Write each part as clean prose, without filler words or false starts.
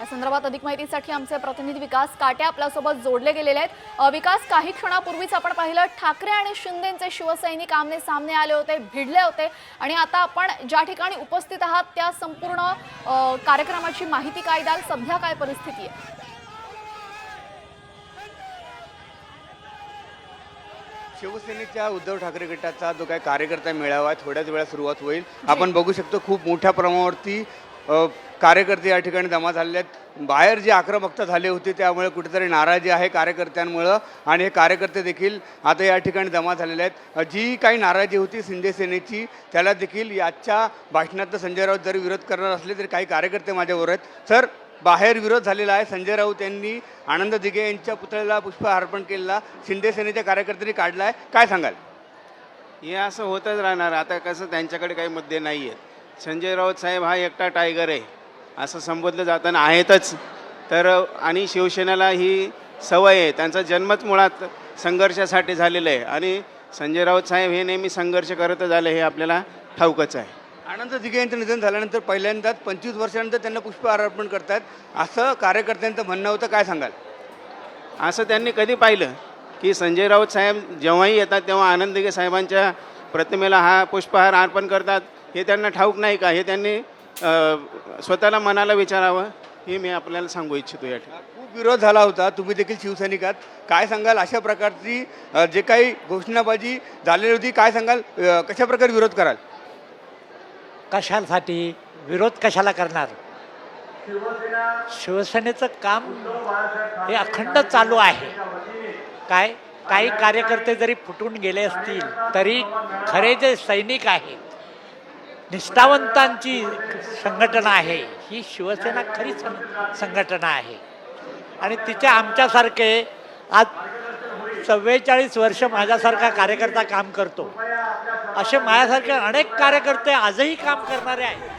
या संदर्भात अधिक माहितीसाठी आमचे प्रतिनिधी विकास काटे आपल्यासोबत जोडले गेलेले आहेत। विकास, काही क्षणापूर्वीच आपण पाहिलं ठाकरे आणि शिंदेचे शिवसैनिक आमने सामने आले होते, भिडले होते आणि आता आपण ज्या ठिकाणी उपस्थित आहात त्या संपूर्ण कार्यक्रमाची माहिती काय द्याल? सध्या काय परिस्थिती आहे? शिवसेनेच्या उद्धव ठाकरे गटाचा जो काही कार्यकर्ता मेळावा आहे थोड्याच वेळात सुरुवात होईल। आपण बघू शकतो खूप मोठ्या प्रमाणावरती कार्यकर्ते या ठिकाणी जमा झालेले आहेत। बाहेर जी आक्रमकता झाली होती त्यामुळे कुठेतरी नाराजी आहे कार्यकर्त्यांमुळे आणि हे कार्यकर्ते देखील आता या ठिकाणी जमा झालेले आहेत। जी काही नाराजी होती शिंदे सेनेची त्याला देखील याच्या भाषणात संजय राऊत जरी विरोध करणार असले तरी काही कार्यकर्ते माझ्याबरोबर आहेत। सर, बाहेर विरोध झालेला आहे। संजय राऊत यांनी आनंद दिघे यांच्या पुतळ्याला पुष्पहार अर्पण केलेला शिंदे सेनेच्या कार्यकर्त्यांनी काढला आहे, काय सांगाल? हे असं होतच राहणार। आता कसं त्यांच्याकडे काही मुद्दे नाही आहेत। संजय राऊत साहेब हा एकटा टायगर आहे असं संबोधलं जाताना आहेतच तर, आणि शिवसेनेला ही सवय आहे। त्यांचा जन्मच मुळात संघर्षासाठी झालेला आहे आणि संजय राऊत साहेब हे नेहमी संघर्ष करतच आले हे आपल्याला ठाऊकच आहे। आनंद दिघे यांचं निधन झाल्यानंतर पहिल्यांदाच 25 वर्षानंतर त्यांना पुष्पहार अर्पण करतात असं कार्यकर्त्यांचं म्हणणं होतं, काय सांगाल? असं त्यांनी कधी पाहिलं की संजय राऊत साहेब जेव्हाही येतात तेव्हा आनंद दिघे साहेबांच्या प्रतिमेला हा पुष्पहार अर्पण करतात हे त्यांना ठाऊक नाही का? हे त्यांनी स्वतःला मनाला विचारावं हे मी आपल्याला सांगू इच्छितो। या ठिकाणी खूप विरोध झाला होता, तुम्ही देखील शिवसैनिक आहात, काय सांगाल? अशा प्रकारची जे काही घोषणाबाजी झालेली होती काय सांगाल? कशा प्रकारे विरोध कराल? कशासाठी विरोध कशाला करणार? शिवसेनेचं काम हे अखंड चालू आहे। काही कार्यकर्ते जरी फुटून गेले असतील तरी खरे जे सैनिक आहेत, निष्ठावंतांची संघटना आहे ही शिवसेना खरी संघटना आहे आणि तिचे आमच्यासारखे आज 44 वर्ष माझ्यासारखा कार्यकर्ता काम करतो, असे माझ्यासारखे अनेक कार्यकर्ते आजही काम करणारे आहेत।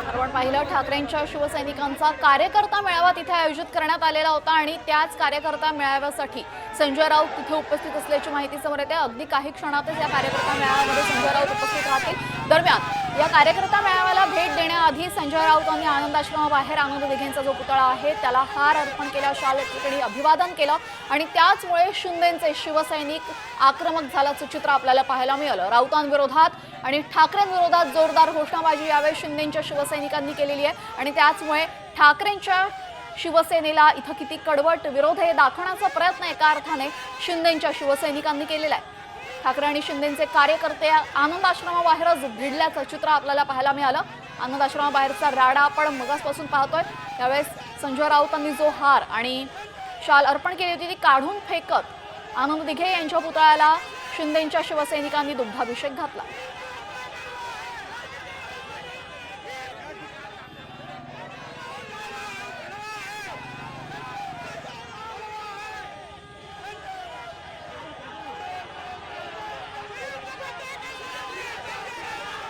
आपण पाहिलं ठाकरेंच्या शिवसैनिकांचा कार्यकर्ता मेळावा तिथे आयोजित करण्यात आलेला होता आणि त्याच कार्यकर्ता मेळाव्यासाठी संजय राऊत तिथे उपस्थित असल्याची माहिती समोर येते। अगदी काही क्षणातच या कार्यकर्ता मेळाव्यामध्ये संजय राऊत उपस्थित राहतील। दरम्यान या कार्यकर्ता मेळाव्याला भेट देण्याआधी संजय राऊतांनी आनंद आश्रमाबाहेर आनंद दिघेंचा जो पुतळा आहे त्याला हार अर्पण केला, शाल ठिकाणी अभिवादन केलं आणि त्याचमुळे शिंदेचे शिवसैनिक आक्रमक झाल्याचं चित्र आपल्याला पाहायला मिळालं। राऊतांविरोधात आणि ठाकरेंविरोधात जोरदार घोषणाबाजी यावेळी शिंदेच्या शिवसैनिकांनी केलेली आहे आणि त्याचमुळे ठाकरेंच्या शिवसेनेला इथं किती कडवट विरोध आहे दाखवण्याचा प्रयत्न एका अर्थाने शिंदेच्या शिवसैनिकांनी केलेला आहे। ठाकरे आणि शिंदेचे कार्यकर्ते आनंद आश्रमाबाहेरच भिडल्याचं चित्र आपल्याला पाहायला मिळालं। आनंद आश्रमाबाहेरचा राडा आपण मगासपासून पाहतोय। त्यावेळेस संजय राऊतांनी जो हार आणि शाल अर्पण केली होती ती काढून फेकत आनंद दिघे यांच्या पुतळ्याला शिंदेच्या शिवसैनिकांनी दुग्धाभिषेक घातला।